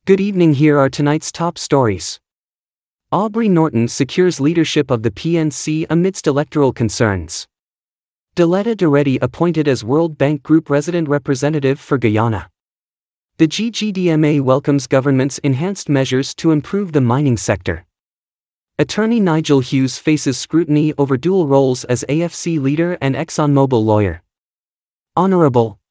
Good evening, here are tonight's top stories. Aubrey Norton secures leadership of the PNC amidst electoral concerns. Diletta Duretti appointed as World Bank Group Resident Representative for Guyana. The GGDMA welcomes government's enhanced measures to improve the mining sector. Attorney Nigel Hughes faces scrutiny over dual roles as AFC leader and ExxonMobil lawyer. Honorable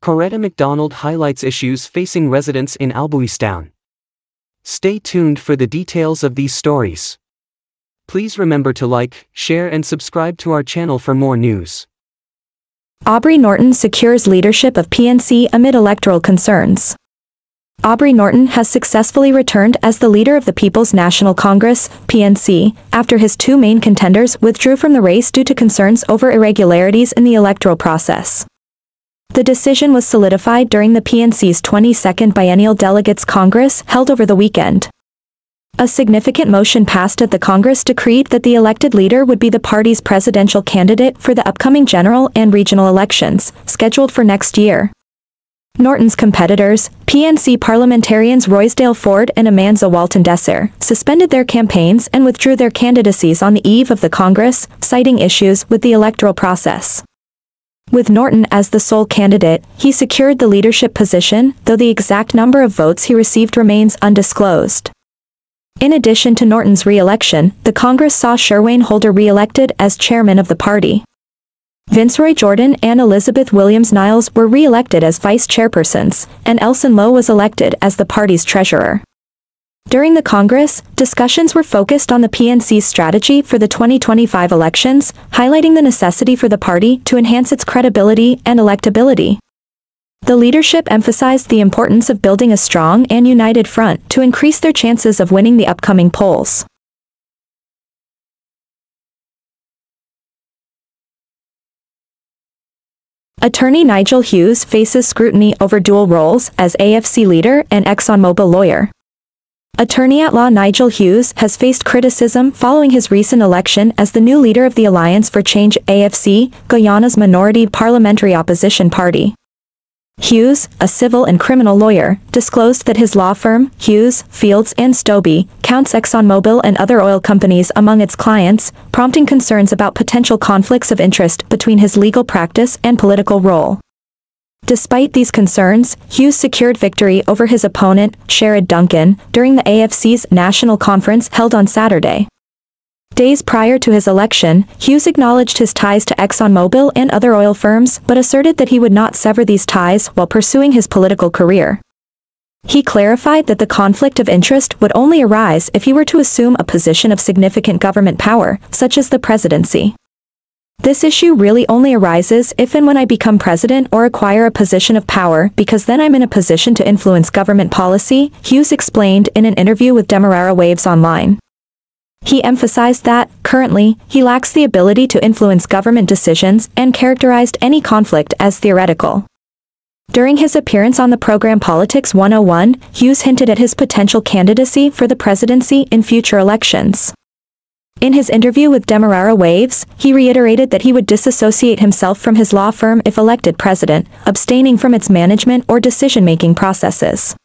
Coretta McDonald highlights issues facing residents in Albuistown. Stay tuned for the details of these stories. Please remember to like, share and subscribe to our channel for more news. Aubrey Norton secures leadership of PNC amid electoral concerns. Aubrey Norton has successfully returned as the leader of the People's National Congress, PNC, after his two main contenders withdrew from the race due to concerns over irregularities in the electoral process. The decision was solidified during the PNC's 22nd Biennial Delegates Congress held over the weekend. A significant motion passed at the Congress decreed that the elected leader would be the party's presidential candidate for the upcoming general and regional elections, scheduled for next year. Norton's competitors, PNC parliamentarians Roysdale Ford and Amanza Walton Desser, suspended their campaigns and withdrew their candidacies on the eve of the Congress, citing issues with the electoral process. With Norton as the sole candidate, he secured the leadership position, though the exact number of votes he received remains undisclosed. In addition to Norton's re-election, the Congress saw Sherwayne Holder re-elected as chairman of the party. Vinceroy Jordan and Elizabeth Williams-Niles were re-elected as vice chairpersons, and Elson Lowe was elected as the party's treasurer. During the Congress, discussions were focused on the PNC's strategy for the 2025 elections, highlighting the necessity for the party to enhance its credibility and electability. The leadership emphasized the importance of building a strong and united front to increase their chances of winning the upcoming polls. Attorney Nigel Hughes faces scrutiny over dual roles as AFC leader and ExxonMobil lawyer. Attorney-at-law Nigel Hughes has faced criticism following his recent election as the new leader of the Alliance for Change AFC, Guyana's minority parliamentary opposition party. Hughes, a civil and criminal lawyer, disclosed that his law firm, Hughes, Fields and Stobie, counts ExxonMobil and other oil companies among its clients, prompting concerns about potential conflicts of interest between his legal practice and political role. Despite these concerns, Hughes secured victory over his opponent, Sherrod Duncan, during the AFC's national conference held on Saturday. Days prior to his election, Hughes acknowledged his ties to ExxonMobil and other oil firms but asserted that he would not sever these ties while pursuing his political career. He clarified that the conflict of interest would only arise if he were to assume a position of significant government power, such as the presidency. This issue really only arises if and when I become president or acquire a position of power because then I'm in a position to influence government policy, Hughes explained in an interview with Demerara Waves Online. He emphasized that, currently, he lacks the ability to influence government decisions and characterized any conflict as theoretical. During his appearance on the program Politics 101, Hughes hinted at his potential candidacy for the presidency in future elections. In his interview with Demerara Waves, he reiterated that he would disassociate himself from his law firm if elected president, abstaining from its management or decision-making processes.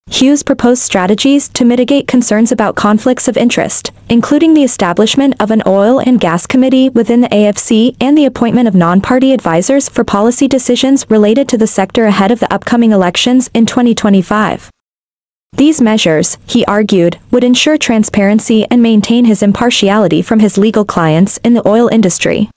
Hughes proposed strategies to mitigate concerns about conflicts of interest, including the establishment of an oil and gas committee within the AFC and the appointment of non-party advisors for policy decisions related to the sector ahead of the upcoming elections in 2025. These measures, he argued, would ensure transparency and maintain his impartiality from his legal clients in the oil industry.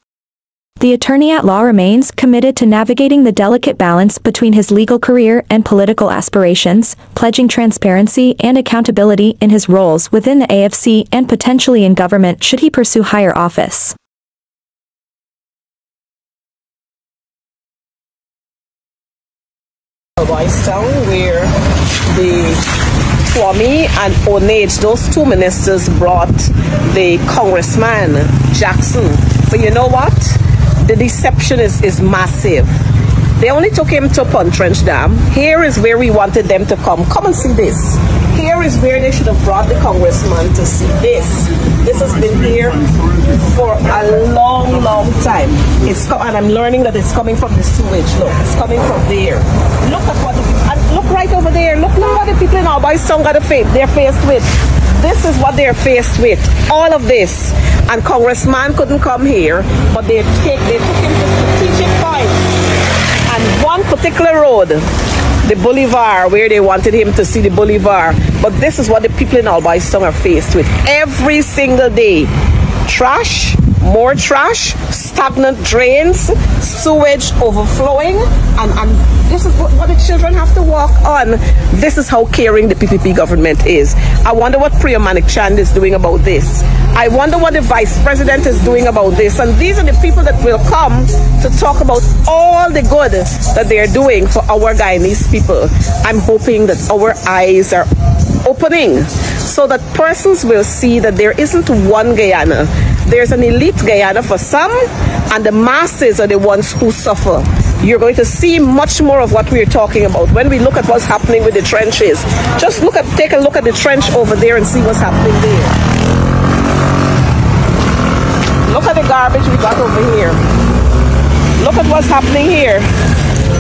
The attorney-at-law remains committed to navigating the delicate balance between his legal career and political aspirations, pledging transparency and accountability in his roles within the AFC and potentially in government should he pursue higher office. Albuistown, where the Kwame and Onage, those two ministers, brought the Congressman Jackson. But you know what? The deception is massive. They only took him to Puntrench Dam. Here is where we wanted them to come. Come and see this. Here is where they should have brought the congressman to see this. This has been here for a long, long time. And I'm learning that it's coming from the sewage. Look, it's coming from there. Look at what, and look right over there. Look, look. what the people in Albaiston they're faced with. This is what they're faced with. All of this. And Congressman couldn't come here, but they took him to strategic points. And one particular road, the Boulevard, where they wanted him to see the Boulevard. But this is what the people in Albaiston are faced with every single day. Trash, more trash, stagnant drains, sewage overflowing, and this is what the children have to walk on. This is how caring the PPP government is. I wonder what Priya Manik-Chand is doing about this. I wonder what the Vice President is doing about this. And these are the people that will come to talk about all the good that they're doing for our Guyanese people. I'm hoping that our eyes are opening so that persons will see that there isn't one Guyana. There's an elite Guyana for some, and the masses are the ones who suffer. You're going to see much more of what we're talking about when we look at what's happening with the trenches. Just take a look at the trench over there and see what's happening there. Look at the garbage we got over here. Look at what's happening here.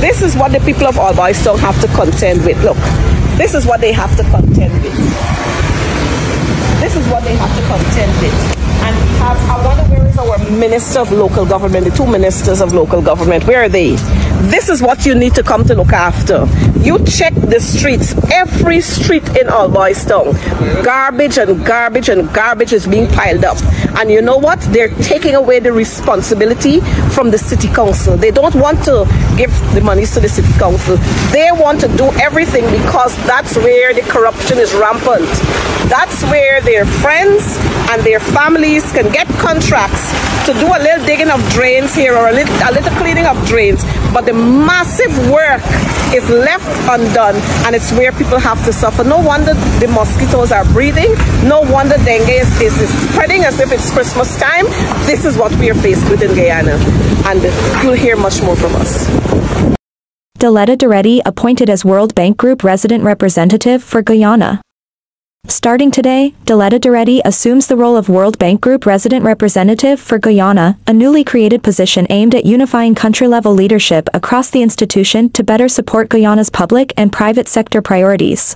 This is what the people of Albaiston have to contend with. Look, this is what they have to contend with. This is what they have to contend with. And I wonder where is our Minister of Local Government, the two ministers of local government, where are they? This is what you need to come to look after. You check the streets, every street in Albaiston. Garbage and garbage and garbage is being piled up. And you know what? They're taking away the responsibility from the city council. They don't want to give the monies to the city council. They want to do everything because that's where the corruption is rampant. That's where their friends and their families can get contracts to do a little digging of drains here or a little cleaning of drains. But the massive work is left undone, and it's where people have to suffer. No wonder the mosquitoes are breathing. No wonder dengue is spreading as if it's Christmas time. This is what we are faced with in Guyana, and you'll hear much more from us. Diletta Duretti appointed as World Bank Group Resident Representative for Guyana. Starting today, Diletta Duretti assumes the role of World Bank Group Resident Representative for Guyana, a newly created position aimed at unifying country-level leadership across the institution to better support Guyana's public and private sector priorities.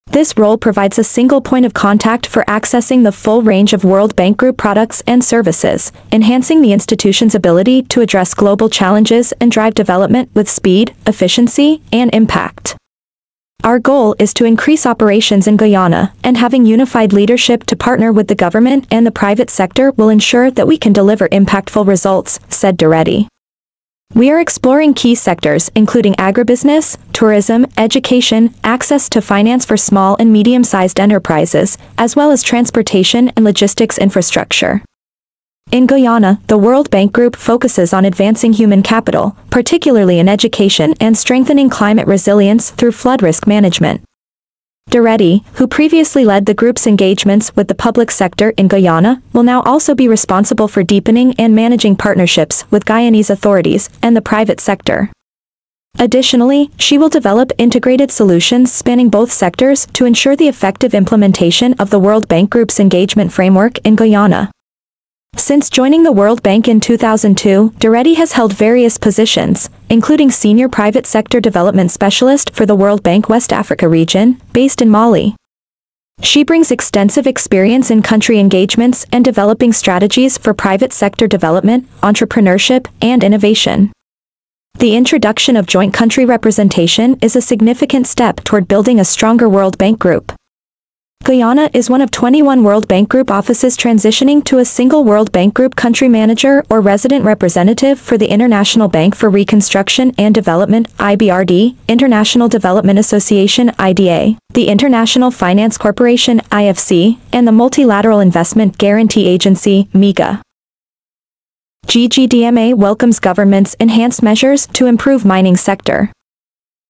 This role provides a single point of contact for accessing the full range of World Bank Group products and services, enhancing the institution's ability to address global challenges and drive development with speed, efficiency, and impact. Our goal is to increase operations in Guyana, and having unified leadership to partner with the government and the private sector will ensure that we can deliver impactful results, said Duretti. We are exploring key sectors including agribusiness, tourism, education, access to finance for small and medium-sized enterprises, as well as transportation and logistics infrastructure. In Guyana, the World Bank Group focuses on advancing human capital, particularly in education, and strengthening climate resilience through flood risk management. Duretti, who previously led the group's engagements with the public sector in Guyana, will now also be responsible for deepening and managing partnerships with Guyanese authorities and the private sector. Additionally, she will develop integrated solutions spanning both sectors to ensure the effective implementation of the World Bank Group's engagement framework in Guyana. Since joining the World Bank in 2002, Duretti has held various positions, including Senior Private Sector Development Specialist for the World Bank West Africa region, based in Mali. She brings extensive experience in country engagements and developing strategies for private sector development, entrepreneurship, and innovation. The introduction of joint country representation is a significant step toward building a stronger World Bank Group. Guyana is one of 21 World Bank Group offices transitioning to a single World Bank Group country manager or resident representative for the International Bank for Reconstruction and Development, IBRD, International Development Association, IDA, the International Finance Corporation, IFC, and the Multilateral Investment Guarantee Agency, MIGA. GGDMA welcomes government's enhanced measures to improve mining sector.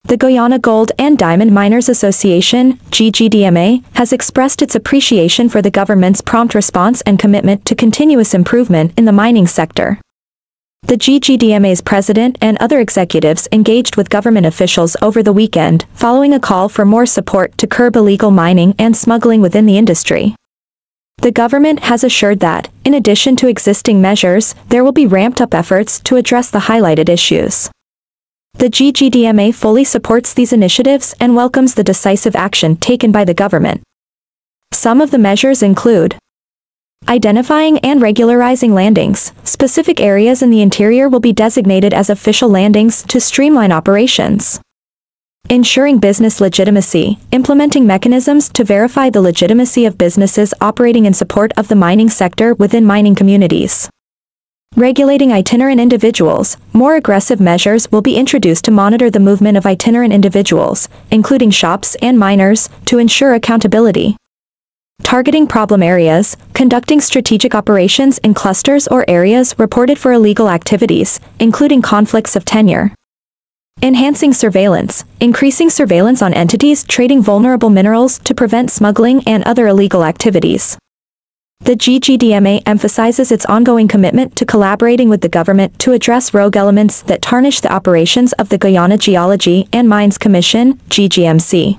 The Guyana Gold and Diamond Miners Association, GGDMA, has expressed its appreciation for the government's prompt response and commitment to continuous improvement in the mining sector. The GGDMA's president and other executives engaged with government officials over the weekend, following a call for more support to curb illegal mining and smuggling within the industry. The government has assured that, in addition to existing measures, there will be ramped-up efforts to address the highlighted issues. The GGDMA fully supports these initiatives and welcomes the decisive action taken by the government. Some of the measures include identifying and regularizing landings. Specific areas in the interior will be designated as official landings to streamline operations. Ensuring business legitimacy, implementing mechanisms to verify the legitimacy of businesses operating in support of the mining sector within mining communities. Regulating itinerant individuals. More aggressive measures will be introduced to monitor the movement of itinerant individuals, including shops and miners, to ensure accountability. Targeting problem areas, conducting strategic operations in clusters or areas reported for illegal activities, including conflicts of tenure. Enhancing surveillance, increasing surveillance on entities trading vulnerable minerals to prevent smuggling and other illegal activities. The GGDMA emphasizes its ongoing commitment to collaborating with the government to address rogue elements that tarnish the operations of the Guyana Geology and Mines Commission, GGMC.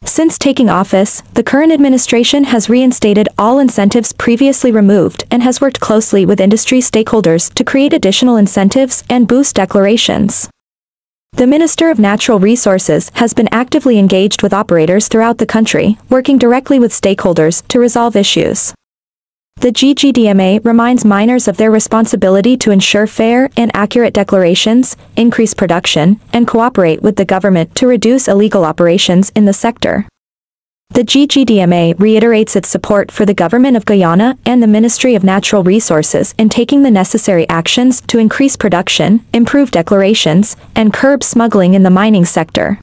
Since taking office, the current administration has reinstated all incentives previously removed and has worked closely with industry stakeholders to create additional incentives and boost declarations. The Minister of Natural Resources has been actively engaged with operators throughout the country, working directly with stakeholders to resolve issues. The GGDMA reminds miners of their responsibility to ensure fair and accurate declarations, increase production, and cooperate with the government to reduce illegal operations in the sector. The GGDMA reiterates its support for the Government of Guyana and the Ministry of Natural Resources in taking the necessary actions to increase production, improve declarations, and curb smuggling in the mining sector.